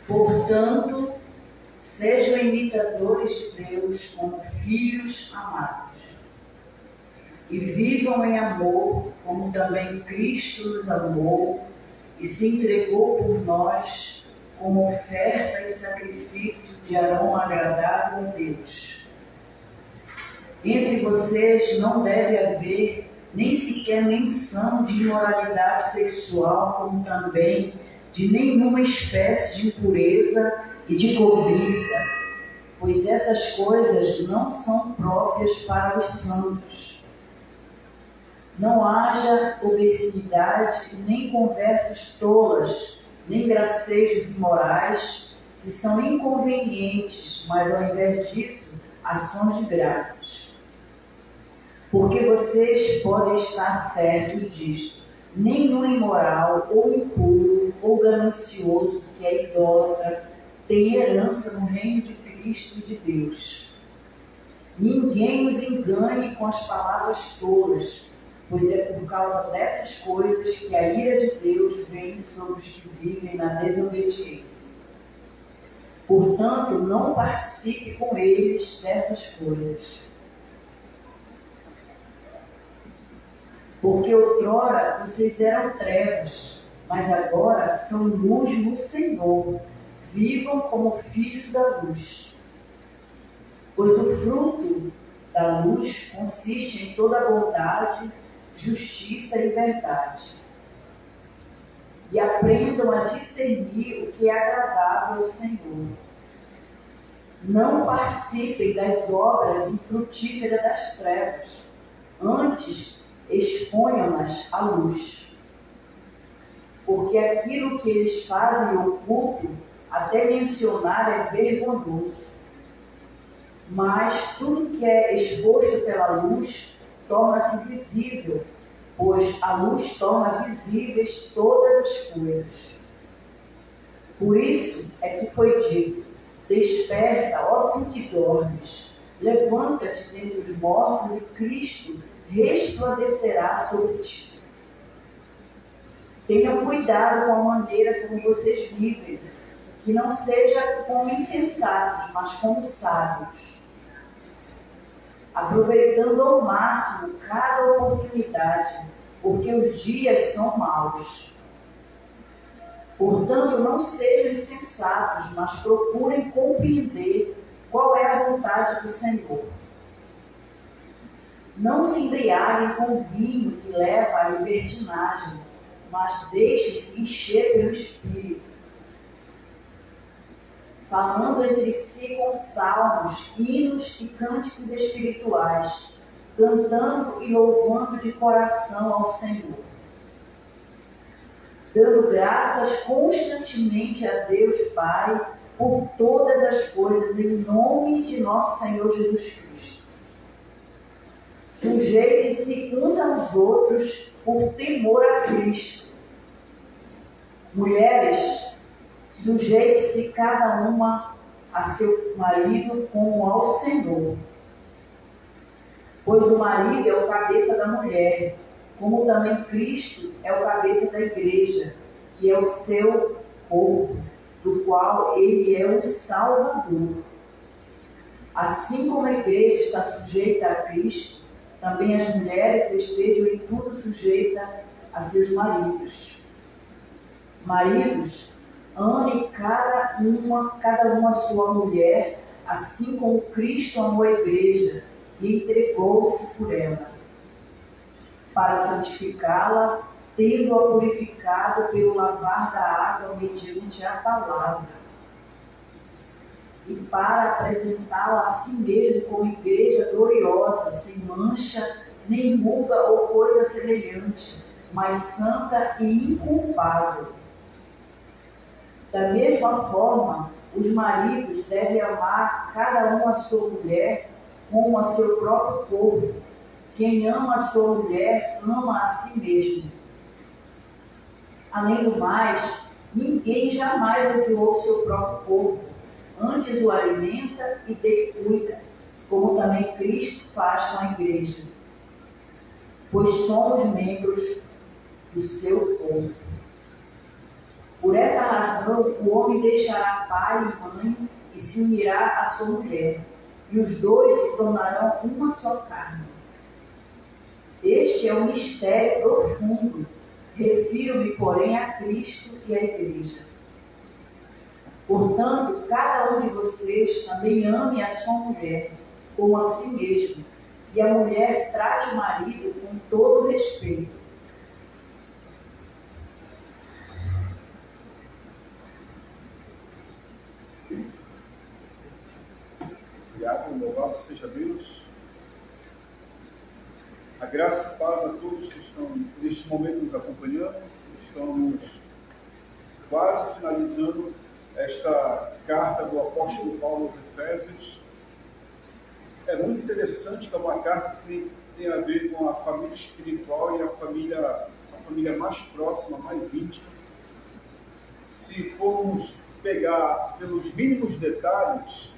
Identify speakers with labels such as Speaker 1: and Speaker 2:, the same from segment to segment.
Speaker 1: Portanto, sejam imitadores de Deus como filhos amados. E vivam em amor, como também Cristo nos amou e se entregou por nós como oferta e sacrifício de aroma agradável a Deus. Entre vocês não deve haver nem sequer menção de imoralidade sexual, como também de nenhuma espécie de impureza e de cobiça, pois essas coisas não são próprias para os santos. Não haja obscenidade, nem conversas tolas, nem gracejos imorais, que são inconvenientes, mas ao invés disso, ações de graças. Porque vocês podem estar certos disto: nenhum imoral, ou impuro, ou ganancioso, que é idólatra, tem herança no reino de Cristo e de Deus. Ninguém os engane com as palavras tolas, pois é por causa dessas coisas que a ira de Deus vem sobre os que vivem na desobediência. Portanto, não participe com eles dessas coisas. Porque outrora vocês eram trevas, mas agora são luz no Senhor. Vivam como filhos da luz. Pois o fruto da luz consiste em toda bondade, justiça e verdade. E aprendam a discernir o que é agradável ao Senhor. Não participem das obras infrutíferas das trevas. Antes, exponham-nas à luz. Porque aquilo que eles fazem oculto, até mencionar, é vergonhoso. Mas tudo que é exposto pela luz torna-se visível, pois a luz torna visíveis todas as coisas. Por isso é que foi dito: desperta, ó tu que dormes, levanta-te dentre os mortos e Cristo resplandecerá sobre ti. Tenham cuidado com a maneira como vocês vivem, que não seja como insensatos, mas como sábios, aproveitando ao máximo cada oportunidade, porque os dias são maus. Portanto, não sejam insensatos, mas procurem compreender qual é a vontade do Senhor. Não se embriaguem com vinho que leva à libertinagem, mas deixem-se encher pelo Espírito, falando entre si com salmos, hinos e cânticos espirituais, cantando e louvando de coração ao Senhor, dando graças constantemente a Deus Pai por todas as coisas, em nome de nosso Senhor Jesus Cristo. Sujeitem-se uns aos outros por temor a Cristo. Mulheres, sujeite-se cada uma a seu marido como ao Senhor. Pois o marido é o cabeça da mulher, como também Cristo é o cabeça da igreja, que é o seu corpo, do qual ele é o Salvador. Assim como a igreja está sujeita a Cristo, também as mulheres estejam em tudo sujeitas a seus maridos. Maridos, ame cada uma a sua mulher, assim como Cristo amou a igreja e entregou-se por ela, para santificá-la, tendo-a purificado pelo lavar da água mediante a palavra, e para apresentá-la a si mesmo como igreja gloriosa, sem mancha, nem ruga ou coisa semelhante, mas santa e inculpável. Da mesma forma, os maridos devem amar cada um a sua mulher como a seu próprio corpo. Quem ama a sua mulher, ama a si mesmo. Além do mais, ninguém jamais odiou o seu próprio corpo, antes o alimenta e dele cuida, como também Cristo faz com a igreja, pois somos membros do seu corpo. Por essa razão, o homem deixará pai e mãe e se unirá à sua mulher, e os dois se tornarão uma só carne. Este é um mistério profundo. Refiro-me, porém, a Cristo e à Igreja. Portanto, cada um de vocês também ame a sua mulher, como a si mesmo, e a mulher trate o marido com todo respeito.
Speaker 2: Obrigado, louvado seja Deus. A graça e paz a todos que estão neste momento nos acompanhando. Estamos quase finalizando esta carta do apóstolo Paulo aos Efésios. É muito interessante que é uma carta que tem a ver com a família espiritual e a família mais próxima, mais íntima. Se formos pegar pelos mínimos detalhes,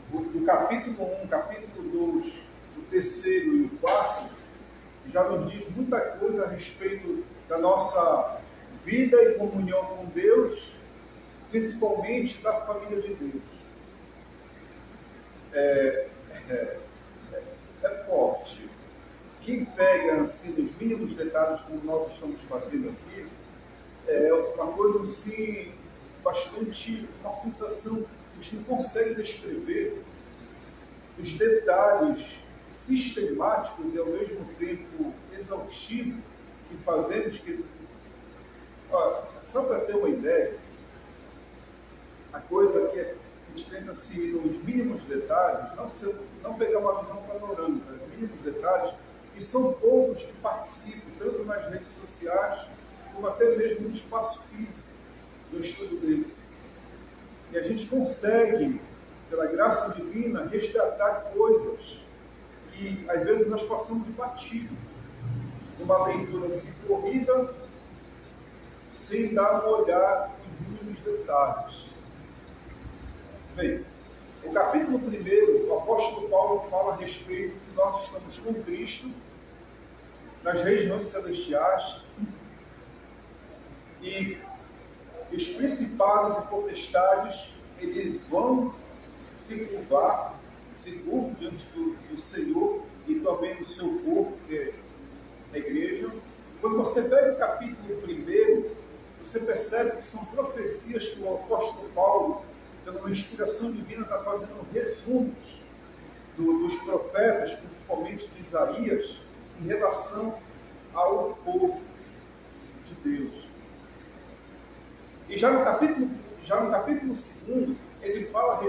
Speaker 2: do capítulo 1, capítulo 2, o terceiro e o quarto, já nos diz muita coisa a respeito da nossa vida e comunhão com Deus, principalmente da família de Deus. É forte. Quem pega assim, nos mínimos detalhes, como nós estamos fazendo aqui, é uma coisa assim, bastante, uma sensação que a gente não consegue descrever os detalhes sistemáticos e ao mesmo tempo exaustivos que fazemos. Só para ter uma ideia, a coisa que a gente tenta se ir nos mínimos detalhes, não pegar uma visão panorâmica, os mínimos detalhes, que são poucos que participam, tanto nas redes sociais, como até mesmo no espaço físico do estudo desse. E a gente consegue, pela graça divina, resgatar coisas que às vezes nós passamos batido, numa leitura assim corrida, sem dar um olhar em mínimos detalhes. Bem, no capítulo 1, o apóstolo Paulo fala a respeito que nós estamos com Cristo nas regiões celestiais e os principados e potestades, eles vão se curvar diante do Senhor e também do seu corpo, que é a igreja. Quando você pega o capítulo 1, você percebe que são profecias que o apóstolo Paulo, pela uma inspiração divina, está fazendo resumos dos profetas, principalmente de Isaías, em relação ao povo de Deus. E já no capítulo 2, ele fala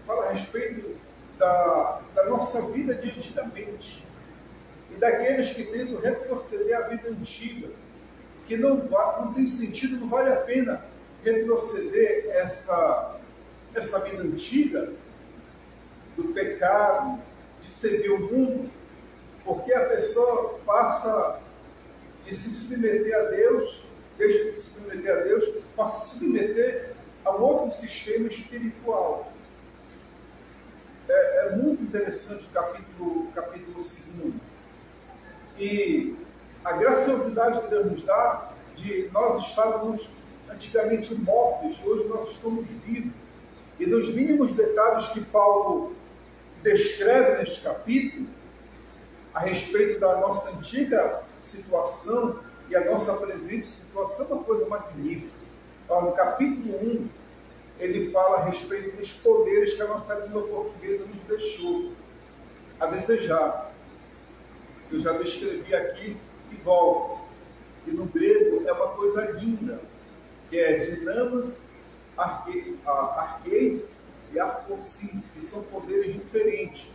Speaker 2: a respeito da nossa vida de antigamente e daqueles que tentam retroceder à vida antiga, que não tem sentido, não vale a pena retroceder essa vida antiga do pecado, de servir o mundo, porque a pessoa passa de se submeter a Deus, deixa de se submeter a Deus, passa a se submeter a um outro sistema espiritual. É muito interessante o capítulo 2. E a graciosidade que Deus nos dá de nós estávamos antigamente mortos e hoje nós estamos vivos. E nos mínimos detalhes que Paulo descreve neste capítulo, a respeito da nossa antiga situação e a nossa presente situação, é uma coisa magnífica. No capítulo 1, ele fala a respeito dos poderes que a nossa língua portuguesa nos deixou a desejar. Eu já descrevi aqui e volto. E no grego é uma coisa linda, que é dinamas, arqueis e arcosis, que são poderes diferentes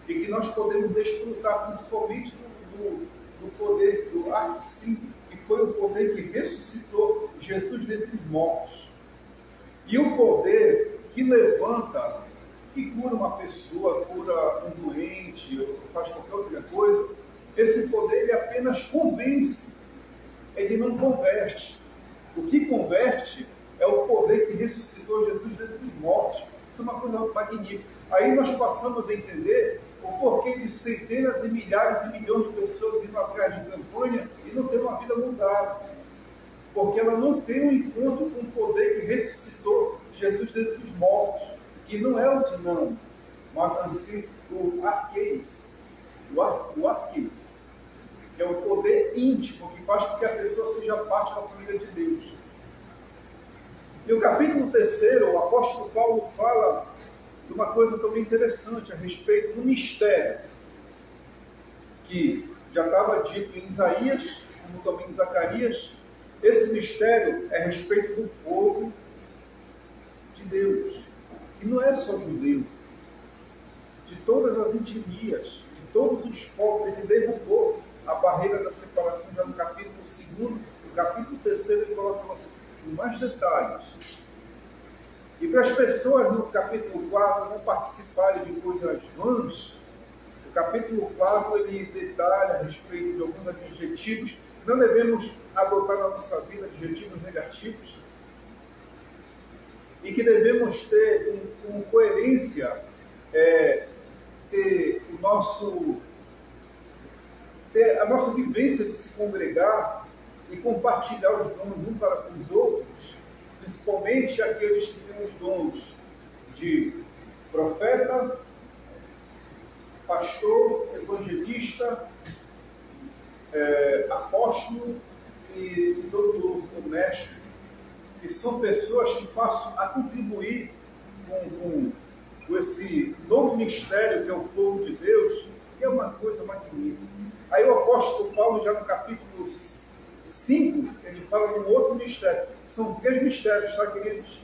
Speaker 2: e que nós podemos desfrutar principalmente do poder do arquesim, que foi o poder que ressuscitou Jesus dentre os mortos. E o poder que levanta, que cura uma pessoa, cura um doente, ou faz qualquer outra coisa, esse poder ele apenas convence, ele não converte. O que converte é o poder que ressuscitou Jesus dentre os mortos. Isso é uma coisa magnífica. Aí nós passamos a entender o porquê de centenas e milhares e milhões de pessoas indo atrás de campanha e não ter uma vida mudada. porque ela não tem um encontro com o poder que ressuscitou Jesus dentre os mortos, que não é o dinamis, mas assim o arqueis, o arqueis, que é o poder íntimo que faz com que a pessoa seja parte da família de Deus. E o capítulo 3, o apóstolo Paulo fala de uma coisa também interessante a respeito do mistério, que já estava dito em Isaías, como também em Zacarias. Esse mistério é a respeito do povo de Deus, que não é só judeu, de todas as etnias, de todos os povos. Ele derrubou a barreira da separação já no capítulo 2, no capítulo 3 ele coloca com mais detalhes. E para as pessoas no capítulo 4 não participarem de coisas vãs, o capítulo 4 ele detalha a respeito de alguns adjetivos. Não devemos adotar na nossa vida adjetivos negativos e que devemos ter com coerência ter a nossa vivência de se congregar e compartilhar os dons uns para com os outros, principalmente aqueles que têm os dons de profeta, pastor, evangelista, apóstolo e doutor, o mestre, que são pessoas que passam a contribuir com esse novo mistério que é o povo de Deus, que é uma coisa magnífica. Aí o apóstolo Paulo, já no capítulo 5, ele fala de um outro mistério. São 3 mistérios, tá, queridos?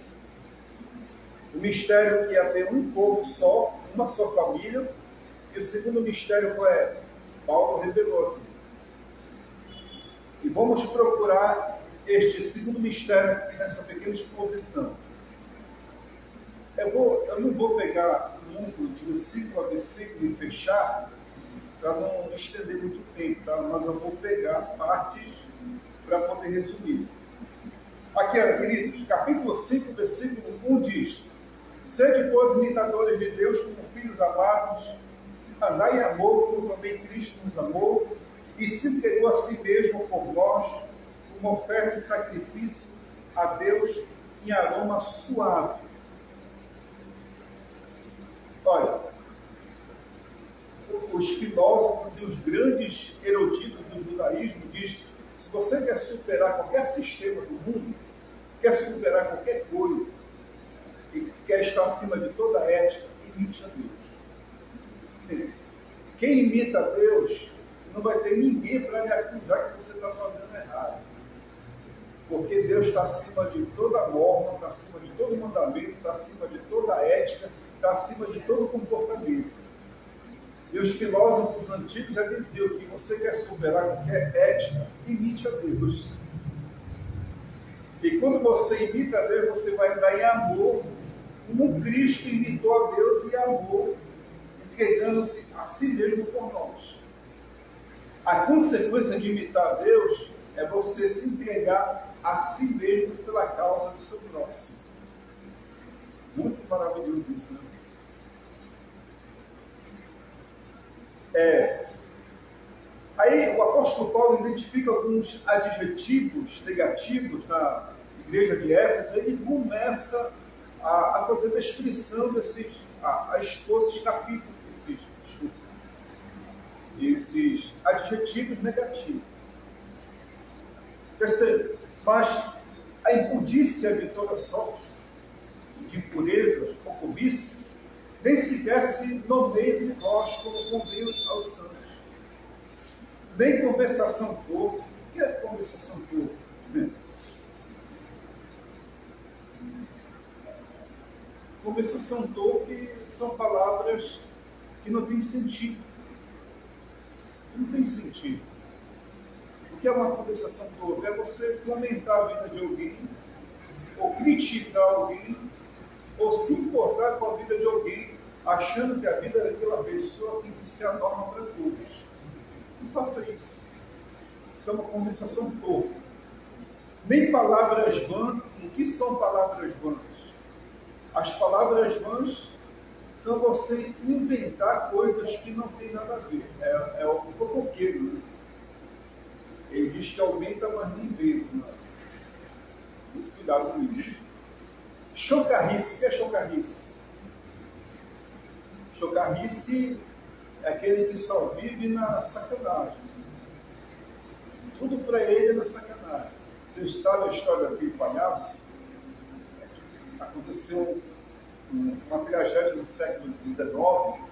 Speaker 2: O mistério que ia ter um povo só, uma só família. E o segundo mistério qual é? Paulo revelou aqui. E vamos procurar este segundo mistério aqui nessa pequena exposição. Eu não vou pegar muito de versículo a versículo e fechar, para não estender muito tempo, tá? Mas eu vou pegar partes para poder resumir. Aqui, queridos, capítulo 5, versículo 1 diz: sede, pois, imitadores de Deus como filhos amados, andai em amor, como também Cristo nos amou, e se entregou a si mesmo por nós, como oferta e sacrifício a Deus em aroma suave. Olha, os filósofos e os grandes eruditos do judaísmo dizem que se você quer superar qualquer sistema do mundo, quer superar qualquer coisa, e quer estar acima de toda a ética, imite a Deus. Quem imita a Deus não vai ter ninguém para lhe acusar que você está fazendo errado. Porque Deus está acima de toda norma, está acima de todo mandamento, está acima de toda ética, está acima de todo comportamento. E os filósofos antigos já diziam que você quer superar qualquer ética, imite a Deus. E quando você imita a Deus, você vai andar em amor, como Cristo imitou a Deus e amou, entregando-se a si mesmo por nós. A consequência de imitar a Deus é você se entregar a si mesmo pela causa do seu próximo. Muito maravilhoso isso, né? Aí o apóstolo Paulo identifica alguns adjetivos negativos na igreja de Éfeso e ele começa a fazer descrição a expor esses capítulos, esses adjetivos negativos. Percebe? Mas a impudícia de toda sorte, de impurezas ou cobiça, nem sequer se nomeia de nós como convém aos santos. Nem conversação torpe. O que é conversação torpe? Conversação torpe são palavras que não têm sentido. Não tem sentido. O que é uma conversação torpe? É você comentar a vida de alguém, ou criticar alguém, ou se importar com a vida de alguém, achando que a vida daquela pessoa tem que ser a norma para todos. Não faça isso. Isso é uma conversação torpe. Nem palavras vãs. O que são palavras vãs? As palavras vãs são você inventar coisas que não tem nada a ver. É o fofoqueiro, né? Ele diz que aumenta, mas não inventa. Né? cuidado com isso. Chocarrice, o que é chocarrice? Chocarrice é aquele que só vive na sacanagem. Tudo para ele é na sacanagem. Vocês sabem a história daquele palhaço? Aconteceu uma tragédia no século XIX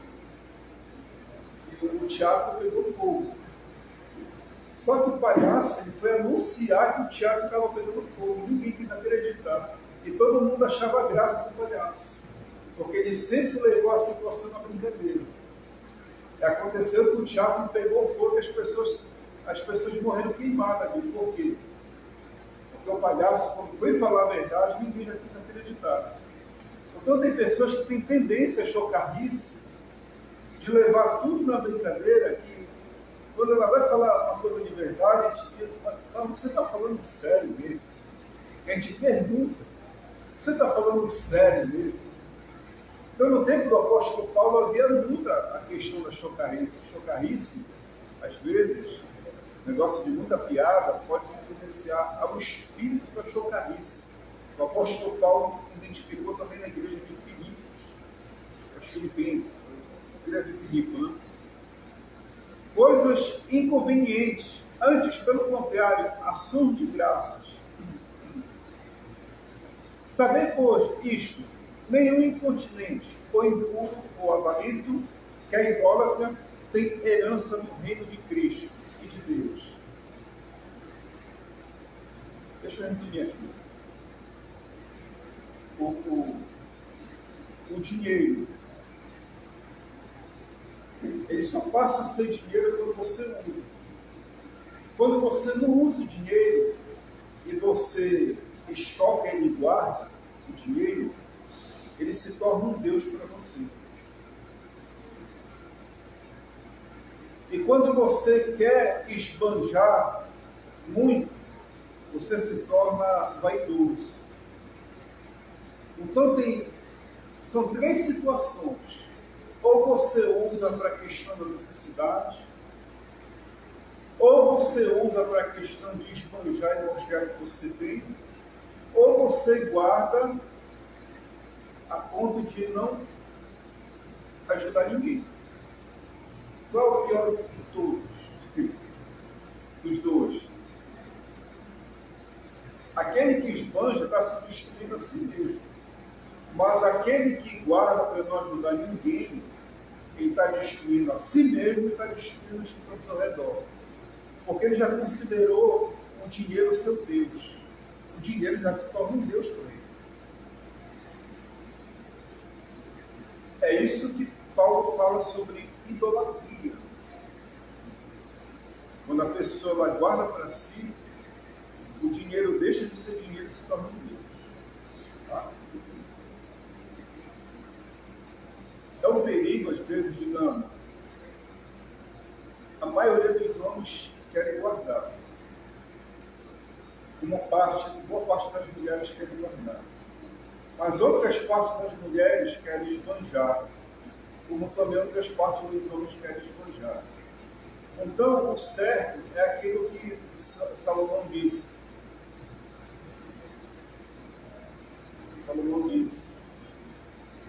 Speaker 2: e o teatro pegou fogo. Só que o palhaço ele foi anunciar que o teatro estava pegando fogo. Ninguém quis acreditar. E todo mundo achava graça do palhaço. Porque ele sempre levou a situação na brincadeira. E aconteceu que o teatro pegou fogo e as pessoas morreram queimadas ali. Por quê? Porque o palhaço, quando foi falar a verdade, ninguém já quis acreditar. Então tem pessoas que têm tendência a chocarrice de levar tudo na brincadeira, que quando ela vai falar uma coisa de verdade, a gente diz, você está falando sério mesmo? A gente pergunta, você está falando sério mesmo? Então no tempo do apóstolo Paulo havia muita a questão da chocarrice. Chocarrice, às vezes, negócio de muita piada, pode se tendenciar ao espírito da chocarrice. O apóstolo Paulo identificou também na igreja de Filipos, os filipenses, a igreja de Filipe, né? Coisas inconvenientes, antes, pelo contrário, ações de graças. Saber, pois, isto, nenhum incontinente, ou impuro, ou avarento, que a idólatra tem herança no reino de Cristo e de Deus. Deixa eu resumir aqui. O dinheiro, ele só passa a ser dinheiro quando você usa. Quando você não usa o dinheiro e você estoca ele e guarda o dinheiro, ele se torna um Deus para você. E quando você quer esbanjar muito, você se torna vaidoso. Então são três situações. Ou você usa para a questão da necessidade, ou você usa para a questão de esbanjar e mostrar que você tem, ou você guarda a ponto de não ajudar ninguém. Qual é o pior de todos? Dos dois. Aquele que esbanja está se destruindo a si mesmo. Mas aquele que guarda para não ajudar ninguém, ele está destruindo a si mesmo e está destruindo os que estão ao seu redor. Porque ele já considerou o dinheiro seu Deus. O dinheiro já se torna um Deus para ele. É isso que Paulo fala sobre idolatria. Quando a pessoa ela guarda para si, o dinheiro deixa de ser dinheiro e se torna um Deus. Tá? É um perigo, às vezes, digamos. A maioria dos homens querem guardar. Boa parte das mulheres querem guardar. Mas outras partes das mulheres querem esbanjar. Como também outras partes dos homens querem esbanjar. Então, o certo é aquilo que Salomão disse. Salomão disse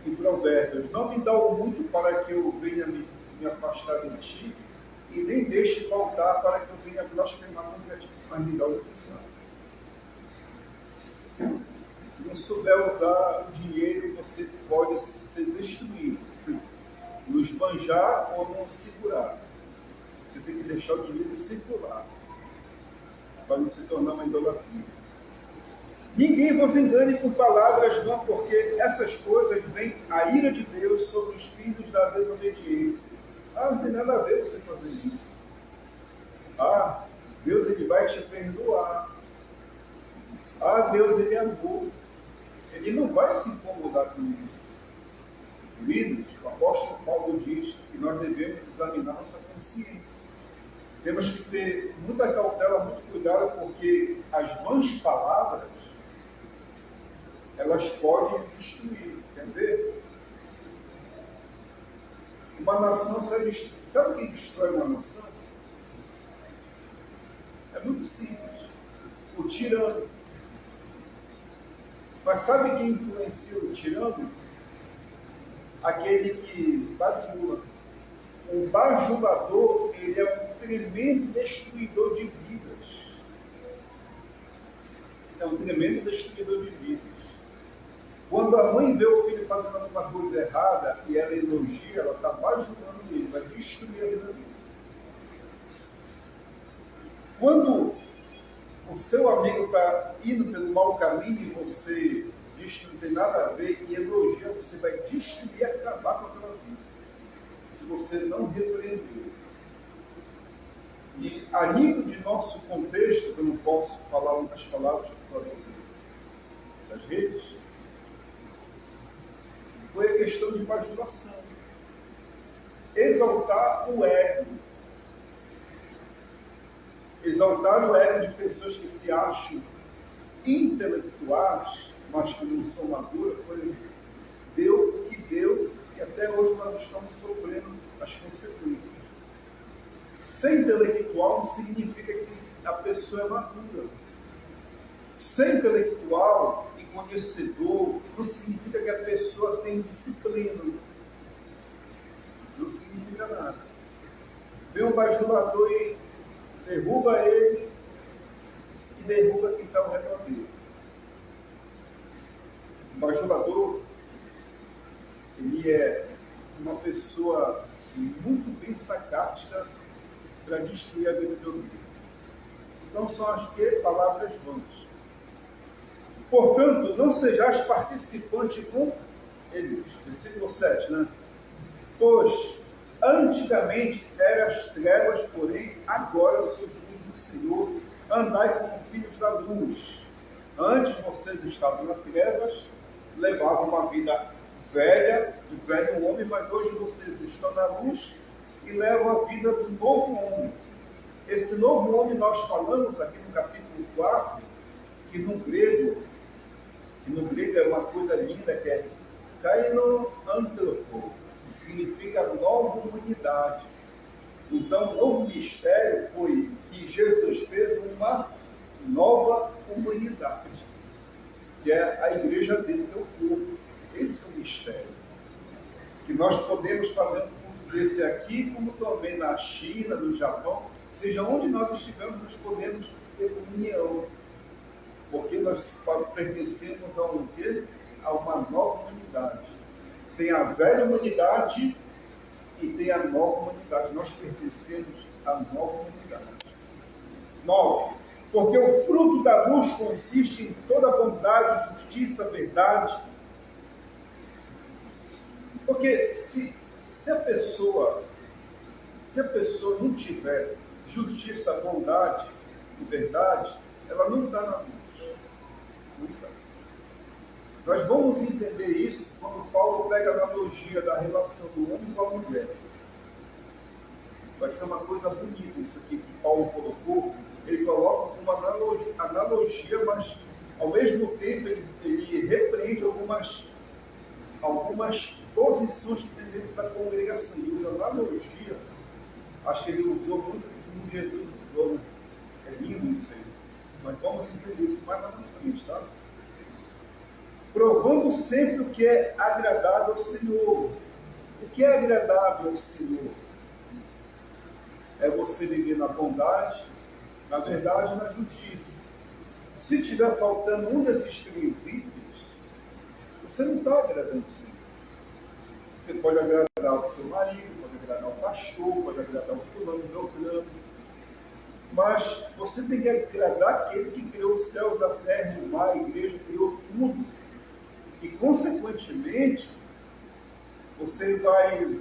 Speaker 2: em Provérbios: não me dá o muito para que eu venha me afastar de ti, e nem deixe voltar para que eu venha blasfemar contra ti, mas me dá o necessário. Se não souber usar o dinheiro, você pode ser destruído, no esbanjar ou no segurar. Você tem que deixar o dinheiro circular, para não se tornar uma idolatria. Ninguém vos engane com palavras, não, porque essas coisas vêm a ira de Deus sobre os filhos da desobediência. Não tem nada a ver você fazer isso. Deus ele vai te perdoar. Deus ele amou. Ele não vai se incomodar com isso. Queridos, o apóstolo Paulo diz que nós devemos examinar nossa consciência. Temos que ter muita cautela, muito cuidado, porque as vãs palavras elas podem destruir, entender? Uma nação será destruída. Sabe quem destrói uma nação? É muito simples. O tirano. Mas sabe quem influencia o tirano? Aquele que bajula. O bajulador, ele é um tremendo destruidor de vidas. É um tremendo destruidor de vidas. Quando a mãe vê o filho fazendo alguma coisa errada e ela elogia, ela está bajulando ele, vai destruir a vida dele. Quando o seu amigo está indo pelo mau caminho e você diz que não tem nada a ver e elogia, você vai destruir e acabar com aquela vida. Se você não repreender. E a nível de nosso contexto, eu não posso falar outras palavras que eu falei das redes, foi a questão de bajulação. Exaltar o ego. Exaltar o ego de pessoas que se acham intelectuais, mas que não são maduras, deu o que deu, e até hoje nós estamos sofrendo as consequências. Ser intelectual não significa que a pessoa é madura. Ser intelectual e conhecedor não significa que a pessoa tem disciplina. Não significa nada. Vem um bajulador e derruba ele e derruba quem está ao redor dele. O bajulador, ele é uma pessoa muito bem sacática para destruir a vida do outro. Então são as que palavras vãs. Portanto, não sejais participante com eles. Versículo 7, né? Pois antigamente eras trevas, porém agora sois luz do Senhor, andai como filhos da luz. Antes vocês estavam nas trevas, levavam uma vida velha, de velho homem, mas hoje vocês estão na luz e levam a vida do novo homem. Esse novo homem nós falamos aqui no capítulo 4, que no grego é uma coisa linda, que é kainoanthropo, que significa nova humanidade. Então, o novo mistério foi que Jesus fez uma nova humanidade, que é a igreja dele, que é o corpo. Esse é o mistério. Que nós podemos fazer um culto desse aqui, como também na China, no Japão, seja onde nós estivermos, nós podemos ter comunhão. Porque nós pertencemos a uma nova humanidade. Tem a velha humanidade e tem a nova humanidade. Nós pertencemos à nova humanidade. 9. Porque o fruto da luz consiste em toda bondade, justiça, verdade. Porque se a pessoa não tiver justiça, bondade e verdade, ela não está na luz. Não está. Nós vamos entender isso quando Paulo pega a analogia da relação do homem com a mulher. Vai ser uma coisa bonita isso aqui que Paulo colocou. Ele coloca uma analogia, mas ao mesmo tempo ele repreende algumas posições que tem dentro da congregação. Ele usa analogia, acho que ele usou muito como Jesus usou, né? É lindo isso aí. Mas vamos entender isso mais lá na frente, tá? Provando sempre o que é agradável ao Senhor. O que é agradável ao Senhor? É você viver na bondade, na verdade e na justiça. Se estiver faltando um desses três itens, você não está agradando o Senhor. Você pode agradar o seu marido, pode agradar o pastor, pode agradar o fulano, o beltrano. Mas você tem que agradar aquele que criou os céus, a terra, o mar, a igreja, criou tudo. E, consequentemente, você vai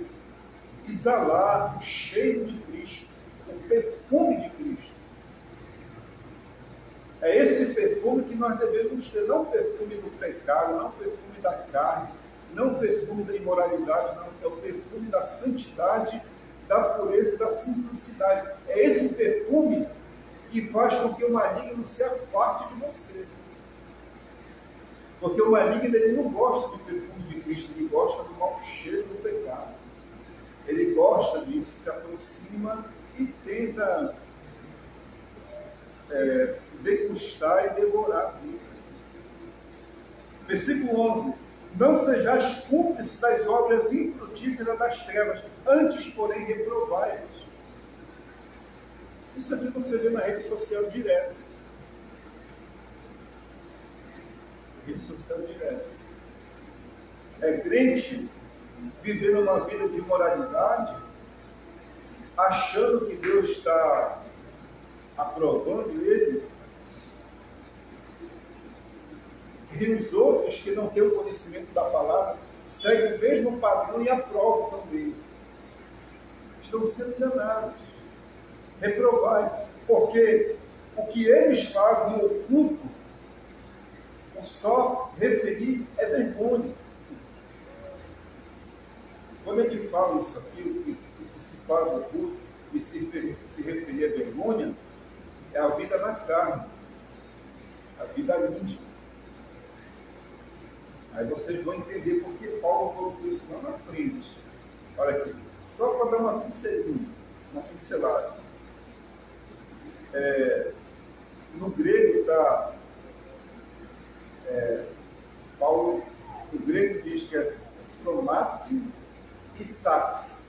Speaker 2: exalar o cheiro de Cristo, o perfume de Cristo. É esse perfume que nós devemos ter, não o perfume do pecado, não o perfume da carne, não o perfume da imoralidade, não, é o perfume da santidade, da pureza e da simplicidade. É esse perfume que faz com que o maligno se afaste de você. Porque o maligno ele não gosta do perfume de Cristo, ele gosta do mau cheiro do pecado. Ele gosta disso, se aproxima e tenta degustar e devorar a vida. Versículo 11. Não sejais cúmplices das obras infrutíferas das trevas, antes, porém, reprovai-vos. Isso aqui você vê na rede social direto. Rede social direto. É crente vivendo uma vida de moralidade, achando que Deus está aprovando ele, e os outros que não têm o conhecimento da palavra seguem o mesmo padrão e aprovam também. Estão sendo enganados. Reprovai, porque o que eles fazem oculto, o só referir é vergonha. Quando ele fala isso aqui, o que se faz oculto e se referir a vergonha, é a vida na carne, a vida íntima. Aí vocês vão entender por que Paulo colocou isso lá na frente. Olha aqui, só para dar uma pincelada. No grego está, Paulo, no grego diz que é somati e sax,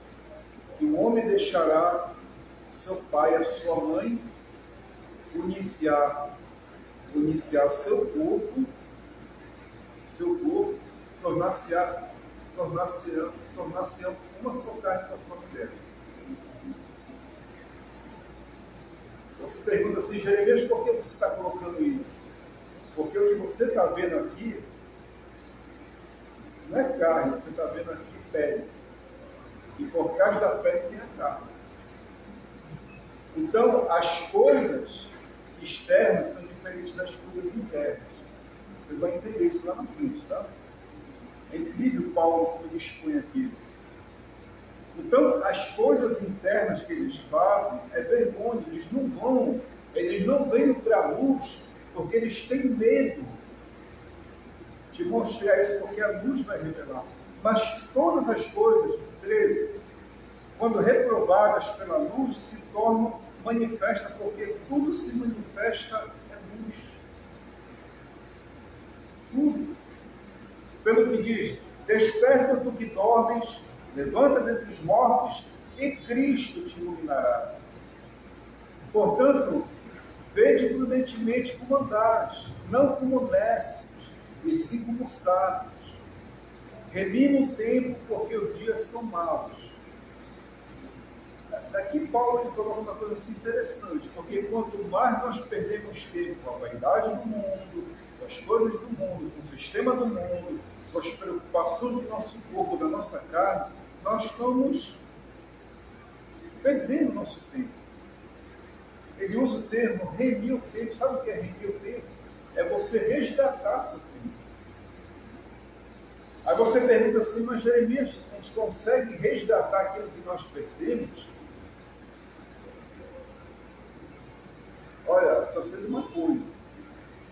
Speaker 2: que o homem deixará o seu pai e a sua mãe, iniciar o seu corpo, tornar-se uma só carne com a sua mulher. Você pergunta assim, Jeremias, por que você está colocando isso? Porque o que você está vendo aqui não é carne, você está vendo aqui pele. E por causa da pele tem a carne. Então, as coisas externas são diferentes das coisas internas. Você vai entender isso lá na frente, tá? É incrível Paulo como ele expõe aqui. Então, as coisas internas que eles fazem é vergonha. Eles não vêm para a luz porque eles têm medo de mostrar isso, porque a luz vai revelar. Mas todas as coisas, 13, quando reprovadas pela luz, se tornam manifestas, porque tudo se manifesta é luz. Tudo. Pelo que diz, desperta tu que dormes, levanta dentre os mortos, e Cristo te iluminará. Portanto, vede prudentemente como andares, não como nécios, e sim como sábios. Remina o tempo, porque os dias são maus. Daqui Paulo ele coloca uma coisa assim interessante, porque quanto mais nós perdemos tempo com a vaidade do mundo, com as coisas do mundo, com o sistema do mundo, com as preocupações do nosso corpo, da nossa carne, nós estamos perdendo o nosso tempo. Ele usa o termo remir o tempo. Sabe o que é remir o tempo? É você resgatar seu tempo. Aí você pergunta assim, mas Jeremias, a gente consegue resgatar aquilo que nós perdemos? Olha, só sei de uma coisa,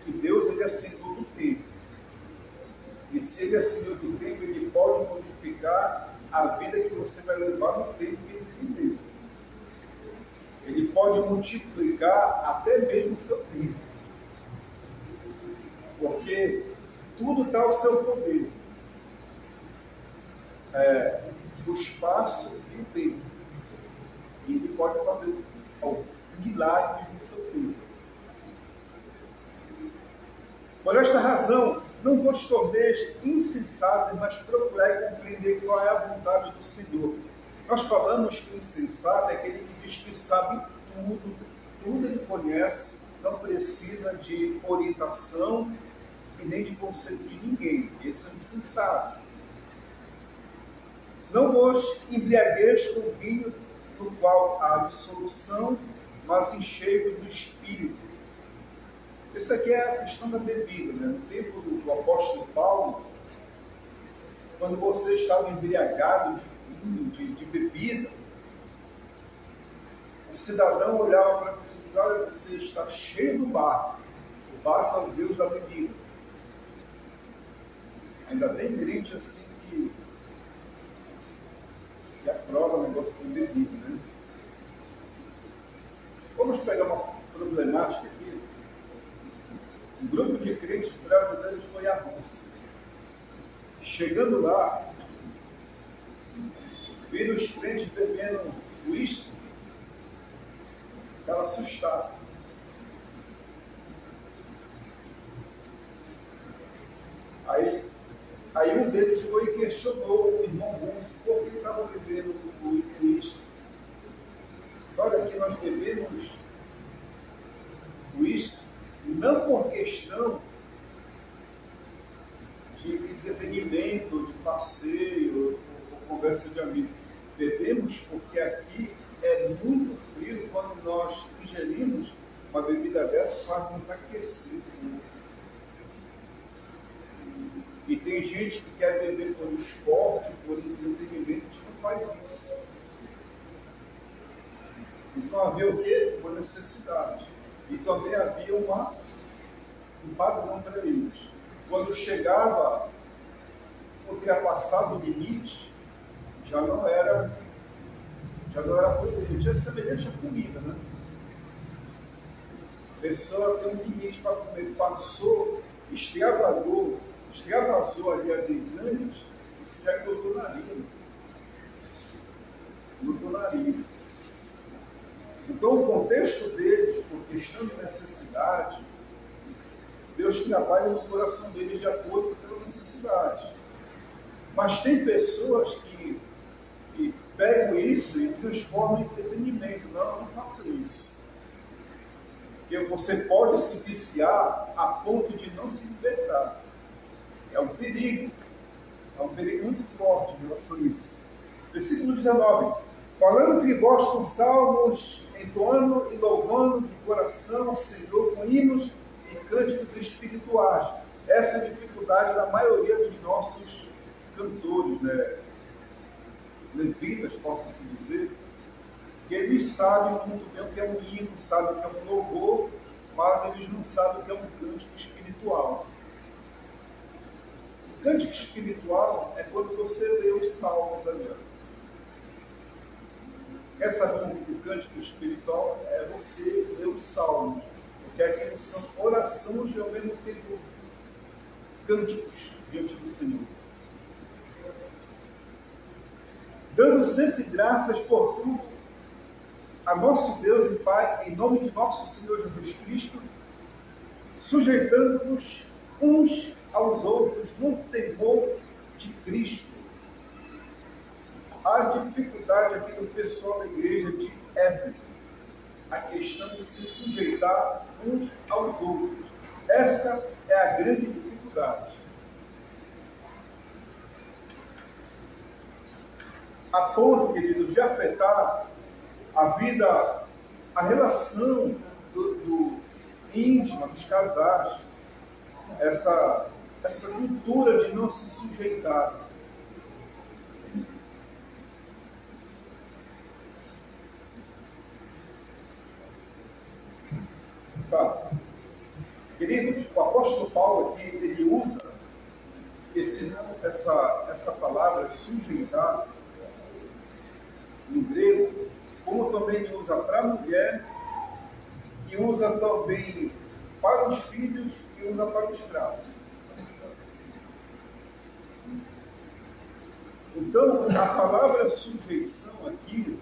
Speaker 2: que Deus ele assinou do tempo. E se ele assinou do tempo, ele pode modificar a vida que você vai levar no tempo que ele viveu. Ele pode multiplicar até mesmo o seu tempo. Porque tudo está ao seu poder. O espaço e o tempo. E ele pode fazer milagres no seu tempo. Por esta razão, não vos torneis insensatos, mas procurai compreender qual é a vontade do Senhor. Nós falamos que o insensato é aquele que diz que sabe tudo ele conhece, não precisa de orientação e nem de conselho de ninguém. Esse é o insensato. Não vos embriagueis com o vinho no qual há dissolução, mas enchei-vos do Espírito. Isso aqui é a questão da bebida, né? No tempo do apóstolo Paulo, quando você estava embriagado de vinho, de bebida, o cidadão olhava para você e dizia, olha, você está cheio do barco. O barco é o Deus da bebida. Ainda tem crente assim que aprova o negócio de bebida, né? Vamos pegar uma problemática aqui. Um grupo de crentes brasileiros foi à Rússia. Chegando lá, viram os crentes bebendo uísque, ficaram assustados. Aí um deles foi e questionou o irmão Bunce por que ele estava bebendo o uísque. Olha, aqui nós bebemos uísque não por questão de entretenimento, de passeio, ou conversa de amigos. Bebemos porque aqui é muito frio. Quando nós ingerimos uma bebida dessa, faz nos aquecer. E tem gente que quer beber por esporte, por entretenimento, que não faz isso. Então havia o quê? Uma necessidade. E também havia um padrão para eles. Quando chegava, ultrapassado o limite, já não era proibido. É semelhante à comida, né? A pessoa tem um limite para comer. Passou, extravasou ali as entranhas, isso já é glutonaria. Então, o contexto deles, por questão de necessidade, Deus trabalha no coração deles de acordo com a necessidade. Mas tem pessoas que pegam isso e transformam em entretenimento. Não faça isso. Porque você pode se viciar a ponto de não se libertar. É um perigo muito forte em relação a isso. Versículo 19. Falando entre vós com salmos, entoando e louvando de coração ao Senhor com hinos e cânticos espirituais. Essa é a dificuldade da maioria dos nossos cantores, né? Levitas, posso-se dizer, que eles sabem muito bem o que é um hino, sabem o que é um louvor, mas eles não sabem o que é um cântico espiritual. O cântico espiritual é quando você lê os salmos ali. Quer saber o cântico espiritual? É você ler os salmos, porque aquilo são orações e ao mesmo tempo cânticos diante do Senhor. Dando sempre graças por tudo a nosso Deus e Pai, em nome de nosso Senhor Jesus Cristo, sujeitando-nos uns aos outros no temor de Cristo. A dificuldade aqui do pessoal da igreja de Éfeso, a questão de se sujeitar uns aos outros. Essa é a grande dificuldade. A ponto, queridos, de afetar a vida, a relação do íntima dos casais, essa cultura de não se sujeitar. Tá. Queridos, o apóstolo Paulo aqui, ele usa essa palavra sujeitar no grego, como também ele usa para a mulher, e usa também para os filhos e usa para os escravos. Então, a palavra sujeição aqui,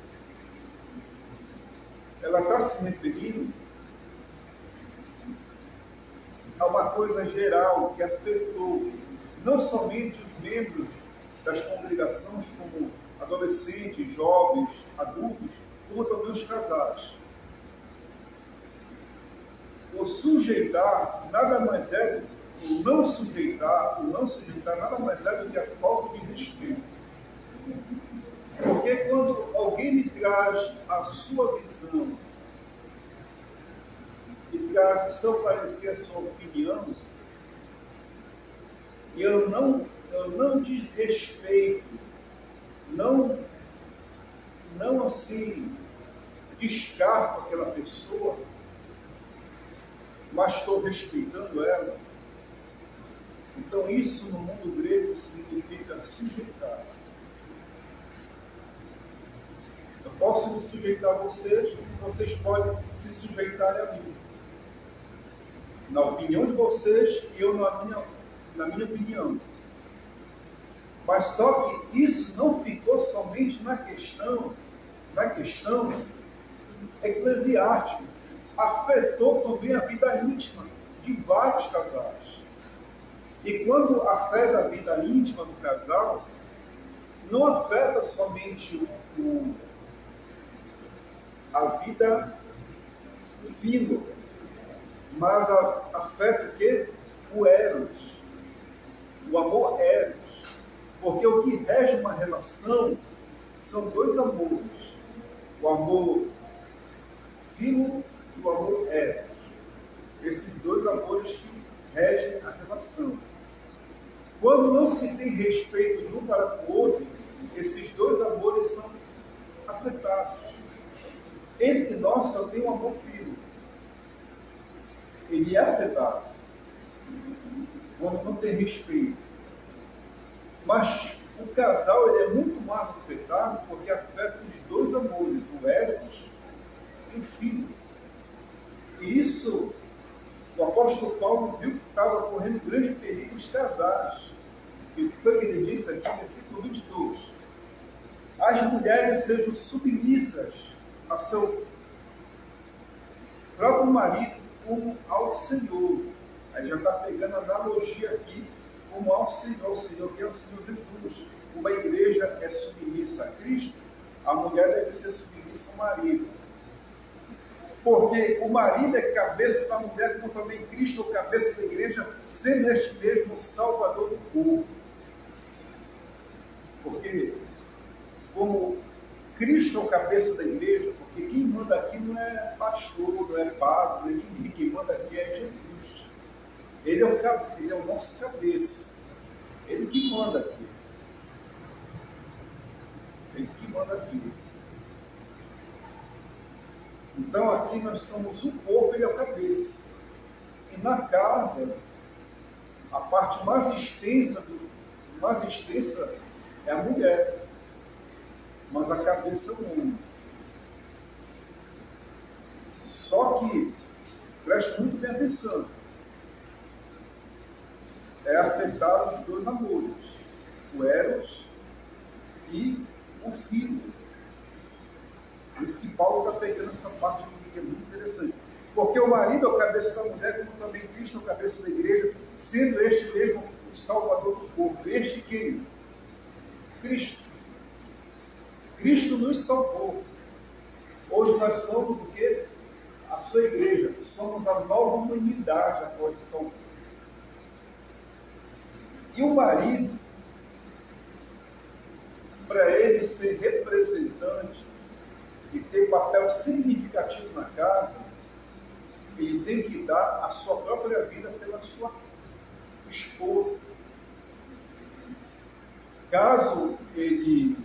Speaker 2: ela está se referindo a uma coisa geral que afetou não somente os membros das congregações, como adolescentes, jovens, adultos, como também os casais. O sujeitar nada mais é, o não sujeitar nada mais é do que a falta de respeito. Porque quando alguém me traz a sua visão e traz o seu parecer, a sua opinião, e eu não desrespeito, não assim descarto aquela pessoa, mas estou respeitando ela. Então isso no mundo grego significa sujeitar. Eu posso me sujeitar a vocês, vocês podem se sujeitar a mim. Na opinião de vocês e eu na minha opinião. Mas só que isso não ficou somente na questão eclesiástica. Afetou também a vida íntima de vários casais. E quando afeta a vida íntima do casal, não afeta somente a vida filo, mas afeta o quê? O eros, o amor eros. Porque o que rege uma relação são dois amores, o amor filo e o amor eros. Esses dois amores que regem a relação. Quando não se tem respeito de um para o outro, esses dois amores são afetados. Entre nós só tem um amor filo. Ele é afetado quando não tem respeito. Mas o casal ele é muito mais afetado porque afeta os dois amores, o eros e o filho. E isso, o apóstolo Paulo viu que estava correndo grande perigo os casais. E o que foi que ele disse aqui no versículo 22? As mulheres sejam submissas a seu próprio marido como ao Senhor. Aí já está pegando a analogia aqui como ao Senhor. O Senhor que é o Senhor Jesus. Uma igreja é submissa a Cristo, a mulher deve ser submissa ao marido. Porque o marido é cabeça da mulher, como também Cristo é cabeça da igreja, sendo este mesmo o Salvador do povo. Porque, como Cristo é o cabeça da igreja, porque quem manda aqui não é pastor, não é padre, quem manda aqui é Jesus. Ele é o nosso cabeça. Ele que manda aqui. Ele que manda aqui. Então aqui nós somos o corpo, ele é o cabeça. E na casa, a parte mais extensa é a mulher. Mas a cabeça é o homem. Só que, preste muito bem atenção, é afetar os dois amores, o eros e o filho. Por isso que Paulo está pegando essa parte aqui, que é muito interessante. Porque o marido é o cabeça da mulher, como também Cristo é o cabeça da igreja, sendo este mesmo o Salvador do povo. Este quem? Cristo. Cristo nos salvou. Hoje nós somos o quê? A sua igreja. Somos a nova humanidade a qual ele salvou. E o marido, para ele ser representante e ter papel significativo na casa, ele tem que dar a sua própria vida pela sua esposa. Caso ele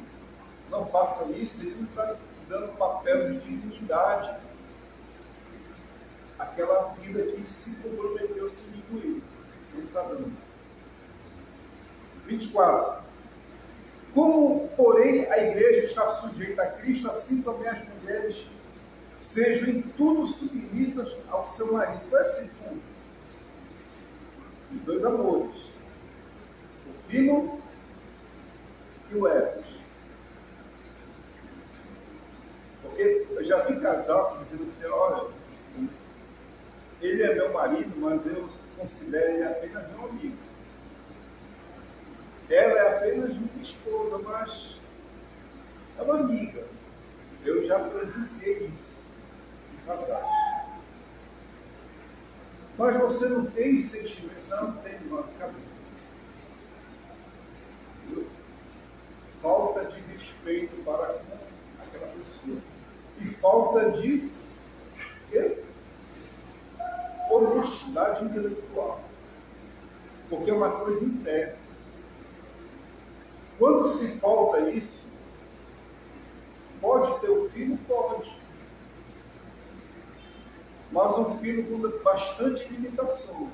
Speaker 2: não faça isso, ele não está dando papel de dignidade àquela vida que se comprometeu a seguir com ele. Não está dando. 24. Como, porém, a igreja está sujeita a Cristo, assim também as mulheres sejam em tudo submissas ao seu marido. Qual é esse ponto? Os dois amores. O filho e o eros. Porque eu já vi casal dizendo assim, olha, ele é meu marido, mas eu considero ele apenas meu amigo. Ela é apenas minha esposa, mas é uma amiga. Eu já presenciei isso em casais. Mas você não tem sentimento, não tem uma cabeça. Falta de respeito para com aquela pessoa. E falta de honestidade intelectual. Porque é uma coisa interna. Quando se falta isso, pode ter o filho? Pode. Mas um filho com bastante limitações.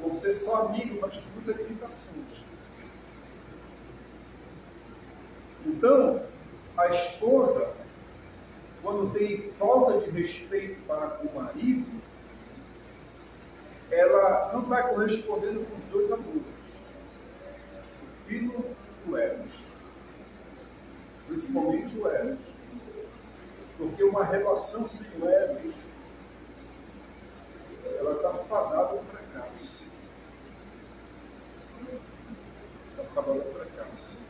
Speaker 2: Vão ser só amigos, mas com muitas limitações. Então, a esposa, quando tem falta de respeito para com o marido, ela não está correspondendo com os dois amores, defino o Eros. Principalmente o Eros. Porque uma relação sem o Eros, ela está fadada ao fracasso. Está fadada ao fracasso.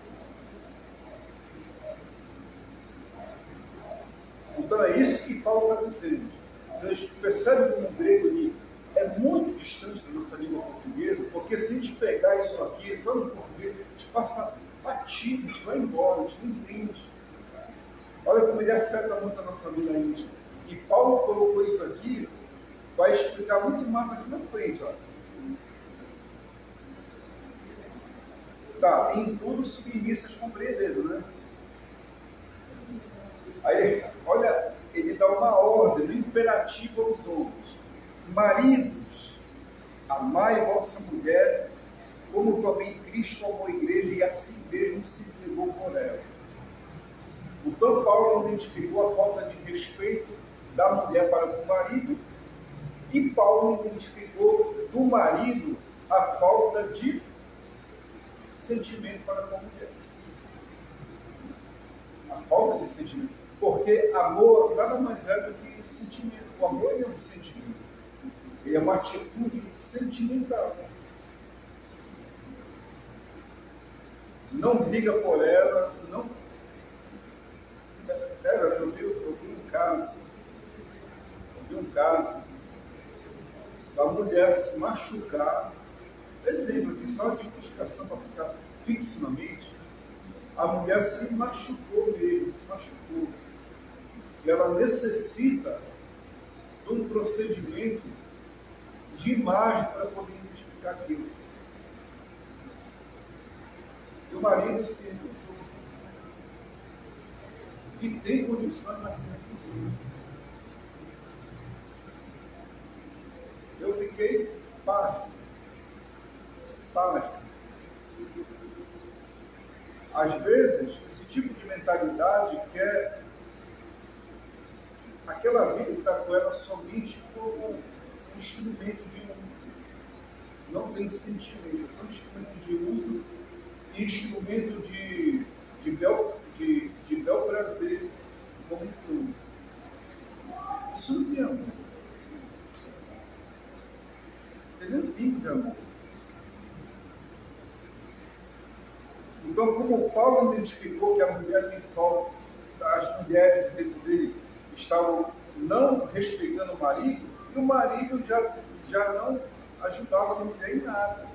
Speaker 2: Então é isso que Paulo está dizendo. Vocês percebem como o grego ali é muito distante da nossa língua portuguesa, porque se a gente pegar isso aqui, só no português, a gente passa batido, a gente vai embora, a gente não entende. Olha como ele afeta muito a nossa vida íntima. E Paulo colocou isso aqui, vai explicar muito mais aqui na frente. Ó. Tá, em tudo submissas compreendendo, né? Aí, olha, ele dá uma ordem, um imperativo aos homens. Maridos, amai a vossa mulher, como também Cristo amou a igreja e assim mesmo se entregou por ela. Então Paulo identificou a falta de respeito da mulher para com o marido, e Paulo identificou do marido a falta de sentimento para com a mulher. A falta de sentimento. Porque amor nada mais é do que sentimento. O amor é um sentimento. Ele é uma atitude sentimental. Não briga por ela, não. Eu vi um caso da mulher se machucar. Exemplo aqui, só de identificação para ficar fixo na mente. A mulher se machucou mesmo, se machucou. E ela necessita de um procedimento de imagem para poder identificar aquilo. E o marido se recusou. E tem condições, mas se recusou. Eu fiquei pasmo. Às vezes, esse tipo de mentalidade quer aquela vida que está com ela somente como um instrumento de uso. Não tem sentimento, são instrumentos de uso e instrumento de bel prazer como um todo. Isso não tem amor. Ele não tem de amor. Então, como Paulo identificou que a mulher tem falta, as mulheres dentro dele estavam não respeitando o marido, e o marido já não ajudava a mulher em nada.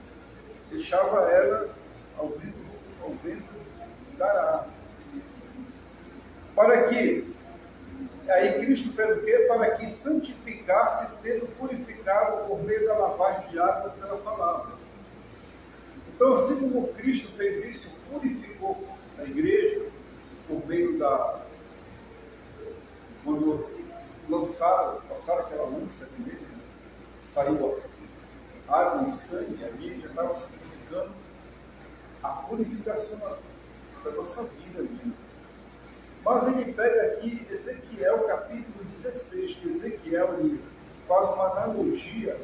Speaker 2: Deixava ela ao vento dará. Para que, aí Cristo fez o quê? Para que santificasse, tendo purificado por meio da lavagem de água pela palavra. Então, assim como Cristo fez isso, purificou a igreja por meio da... Quando passaram aquela lança aqui nele, saiu água e sangue ali, já estava significando a purificação da nossa vida ali. Mas ele pega aqui Ezequiel capítulo 16, que Ezequiel ele faz uma analogia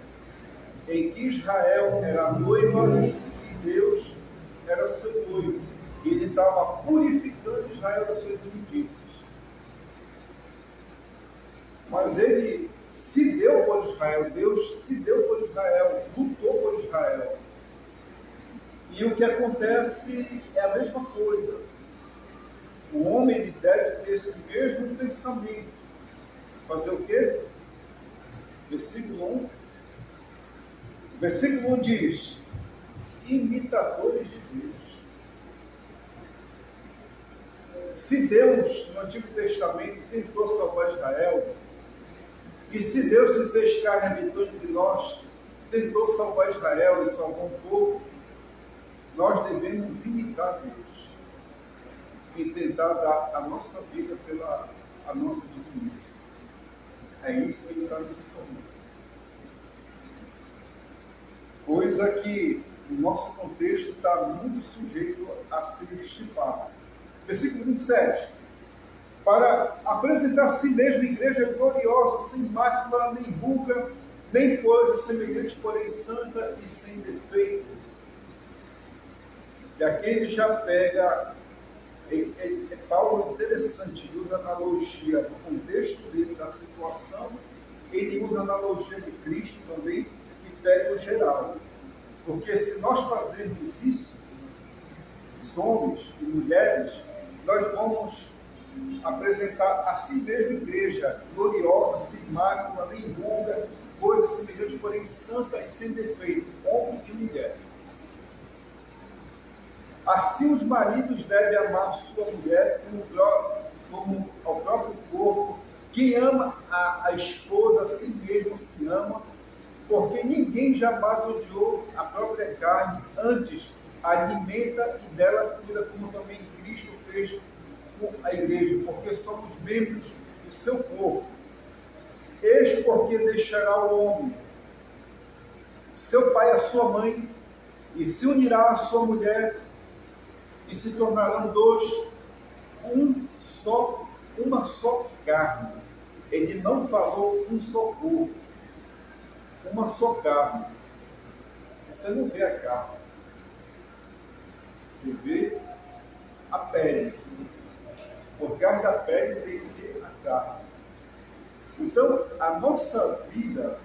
Speaker 2: em que Israel era noiva e Deus era seu noivo. E ele estava purificando Israel das suas imundícias. Mas ele se deu por Israel, Deus se deu por Israel, lutou por Israel. E o que acontece é a mesma coisa. O homem ele deve ter esse mesmo pensamento. Fazer o quê? Versículo 1. Versículo 1 diz: imitadores de Deus. Se Deus, no Antigo Testamento, tentou salvar Israel, e se Deus se fez carne habitou entre nós, tentou salvar Israel e salvar um povo, nós devemos imitar Deus e tentar dar a nossa vida pela a nossa divinice. É isso que ele está nos informando. Coisa que no nosso contexto está muito sujeito a ser estipado. Versículo 27. Para apresentar a si mesma igreja gloriosa, sem mácula, nem ruga, nem coisa semelhante, porém santa e sem defeito. E aqui ele já pega, Paulo é interessante, ele usa analogia no contexto dele, da situação, ele usa analogia de Cristo também, que pega o geral. Porque se nós fazermos isso, os homens e mulheres, nós vamos apresentar a si mesmo igreja gloriosa, sem mácula, nem ruga, coisa semelhante, porém santa e sem defeito, homem e mulher. Assim os maridos devem amar sua mulher como ao próprio corpo. Quem ama a esposa, a si mesmo se ama, porque ninguém jamais odiou a própria carne, antes a alimenta e dela cuida, como também Cristo fez com a igreja, porque somos membros do seu corpo. Eis porque deixará o homem seu pai e a sua mãe, e se unirá à sua mulher, e se tornarão dois, uma só carne. Ele não falou um só corpo, uma só carne. Você não vê a carne, você vê a pele. Por causa da pele tem que ter a carne. Então, a nossa vida,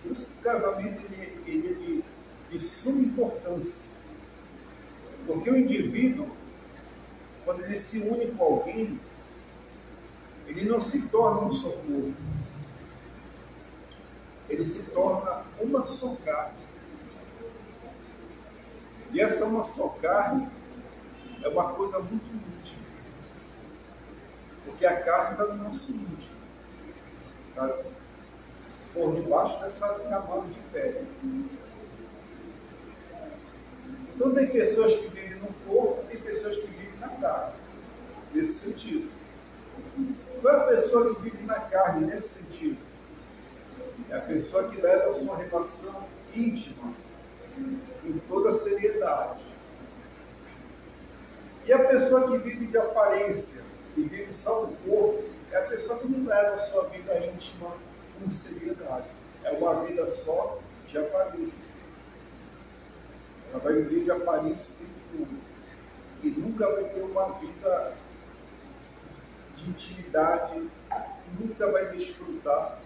Speaker 2: o casamento ele é de suma importância. Porque o indivíduo, quando ele se une com alguém, ele não se torna um só corpo. Ele se torna uma só carne. E essa uma só carne é uma coisa muito íntima. Porque a carne está no nosso íntimo. Está por debaixo dessa camada de pele. Então tem pessoas que vivem no corpo, tem pessoas que vivem na carne. Nesse sentido. Qual é a pessoa que vive na carne nesse sentido? É a pessoa que leva a sua relação íntima em toda a seriedade. E a pessoa que vive de aparência e vive só do corpo é a pessoa que não leva a sua vida íntima com seriedade. É uma vida só de aparência. Ela vai viver de aparência o tempo todo. E nunca vai ter uma vida de intimidade, nunca vai desfrutar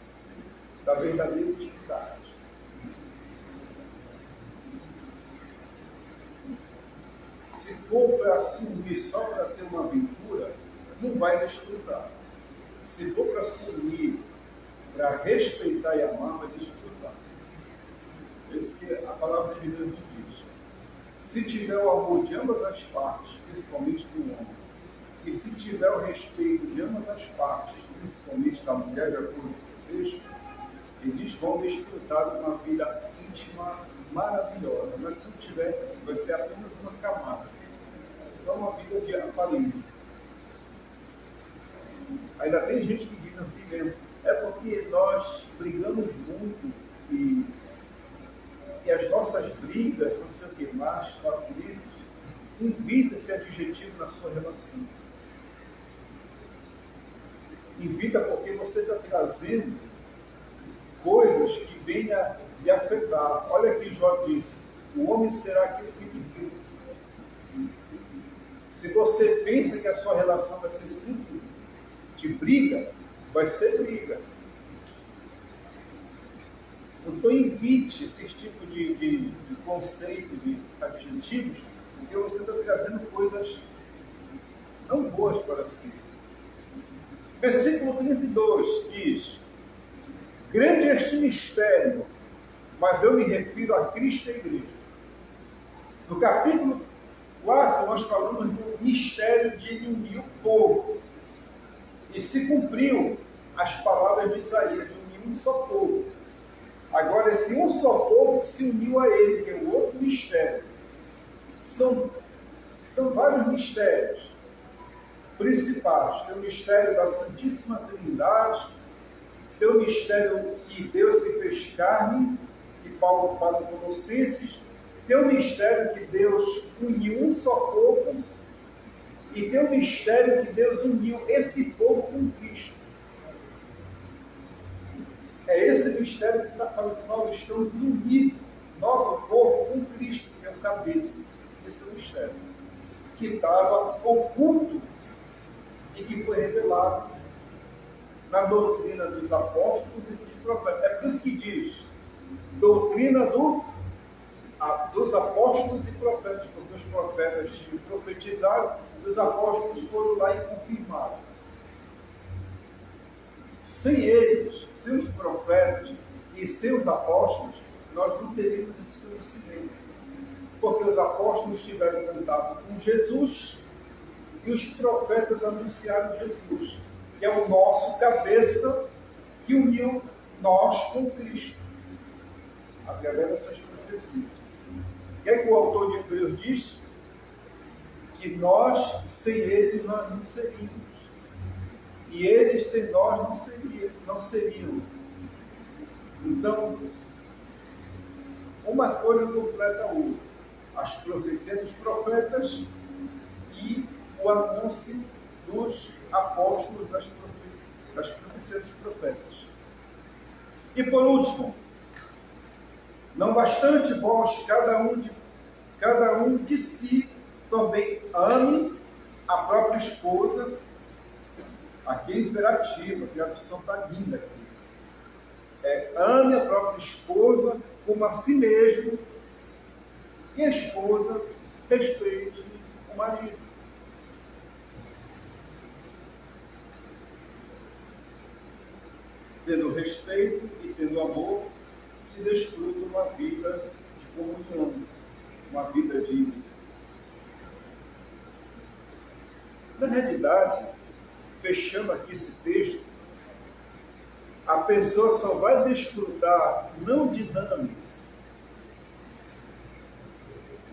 Speaker 2: da verdadeira intimidade. Se for para se unir só para ter uma aventura, não vai desfrutar. Se for para se unir para respeitar e amar, vai desfrutar. Esse que a palavra de Deus diz. Se tiver o amor de ambas as partes, principalmente do homem, e se tiver o respeito de ambas as partes, principalmente da mulher, de acordo com esse texto, eles vão desfrutar de uma vida íntima maravilhosa. Mas se não tiver, vai ser apenas uma camada. Só uma vida de aparência. Ainda tem gente que diz assim mesmo, é porque nós brigamos muito e as nossas brigas, não sei o que mais, queridos, invita esse adjetivo na sua relação. Invita porque você está trazendo coisas que venham a lhe afetar. Olha que Jó disse, o homem será aquilo que ele pensa. Se você pensa que a sua relação vai ser sempre de briga, vai ser briga. Então evite esse tipo de conceito, de adjetivos, porque você está trazendo coisas não boas para si. Versículo 32 diz, grande é este mistério, mas eu me refiro a Cristo e a igreja. No capítulo 4, nós falamos do mistério de ele unir o povo. E se cumpriu as palavras de Isaías, de unir um só povo. Agora, esse um só povo se uniu a ele, que é o outro mistério. São vários mistérios principais. Tem o mistério da Santíssima Trindade, tem o mistério que Deus se fez carne, que Paulo fala em Colossenses, tem o mistério que Deus uniu um só povo, e tem o mistério que Deus uniu esse povo com Cristo. É esse mistério que está falando que nós estamos unidos, nosso povo, com Cristo, que é o cabeça. Esse é o mistério. que estava oculto e que foi revelado na doutrina dos apóstolos e dos profetas. É por isso que diz doutrina dos apóstolos e profetas, porque os profetas tinham profetizado, os apóstolos foram lá e confirmaram. Sem eles, sem os profetas e sem os apóstolos, nós não teríamos esse conhecimento. Porque os apóstolos tiveram contato com Jesus e os profetas anunciaram Jesus, que é o nosso cabeça que uniu nós com Cristo, através dessas profecias. O que é que o autor de Hebreus diz? Que nós, sem eles, nós não seríamos. E eles, sem nós, não seriam. Então, uma coisa completa a outra. As profecias dos profetas e o anúncio dos apóstolos das profecias dos profetas. E por último, não bastante vós, cada um de si, também ame a própria esposa. Aqui é imperativo, a tradução está linda aqui. Ame a própria esposa como a si mesmo, e a esposa respeite o marido. Tendo respeito e tendo amor, se desfruta uma vida de comunhão, uma vida de... Na realidade, fechando aqui esse texto, a pessoa só vai desfrutar não dinâmicas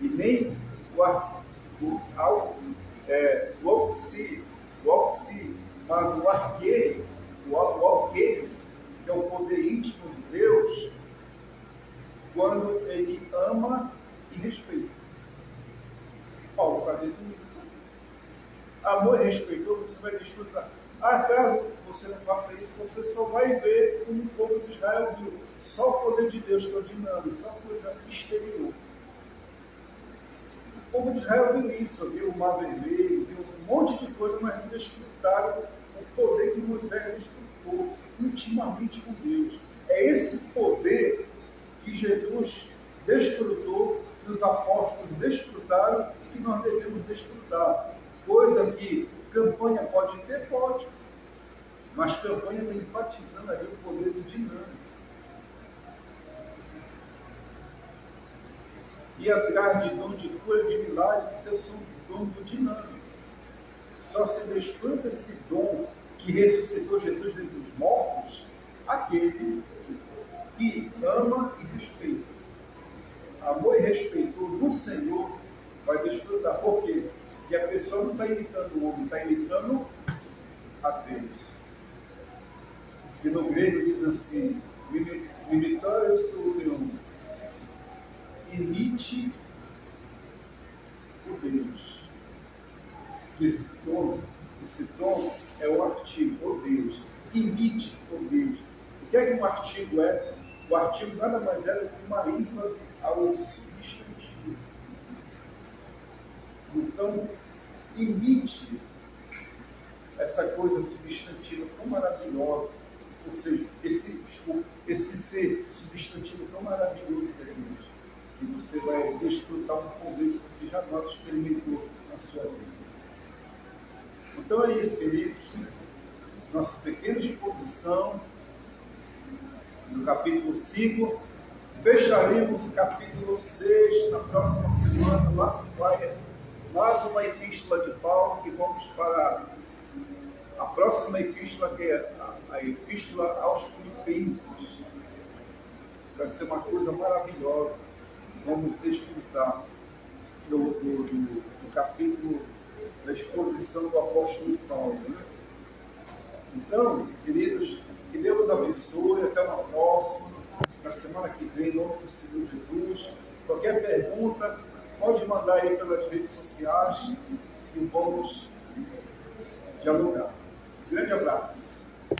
Speaker 2: e nem o oxi, mas o arqueis, que é o poder íntimo de Deus, quando ele ama e respeita. Paulo está dizendo isso. Amor e respeito, você vai desfrutar. Caso você não faça isso, você só vai ver como o povo de Israel viu. Só o poder de Deus que é o dinâmico, só coisa exterior. O povo de Israel viu isso, viu o mar vermelho, viu um monte de coisa, mas não desfrutaram o poder que Moisés desfrutou intimamente com Deus. É esse poder que Jesus desfrutou, que os apóstolos desfrutaram e que nós devemos desfrutar. Coisa que campanha pode ter, pode. Mas campanha está enfatizando ali o poder do dinamis. E atrás de dom de cura, de milagre, eu sou dom do dinamis. Só se desfruta esse dom que ressuscitou Jesus dentre os mortos, aquele que ama e respeita. Amor e respeito no Senhor vai desfrutar. Por quê? Porque a pessoa não está imitando o homem, está imitando a Deus. Que no grego diz assim, imitórios do Deus. Imite o Deus. Esse tom é o artigo, o Deus. Imite o Deus. O que é que um artigo é? O artigo nada mais é do que uma ênfase ao substantivo. Então, imite essa coisa substantiva tão maravilhosa, ou seja, esse ser substantivo tão maravilhoso de Deus, que você vai desfrutar um poder que você jamais experimentou na sua vida. Então é isso, queridos. Nossa pequena exposição no capítulo 5. Fecharemos o capítulo 6 na próxima semana. Lá se vai mais uma epístola de Paulo, que vamos para a próxima epístola, que é a epístola aos Filipenses. Vai ser uma coisa maravilhosa. Vamos desfrutar do capítulo da exposição do apóstolo Paulo. Né? Então, queridos, que Deus abençoe. Até uma próxima. Na semana que vem, em nome do Senhor Jesus. Qualquer pergunta, pode mandar aí pelas redes sociais e vamos dialogar. Grande abraço.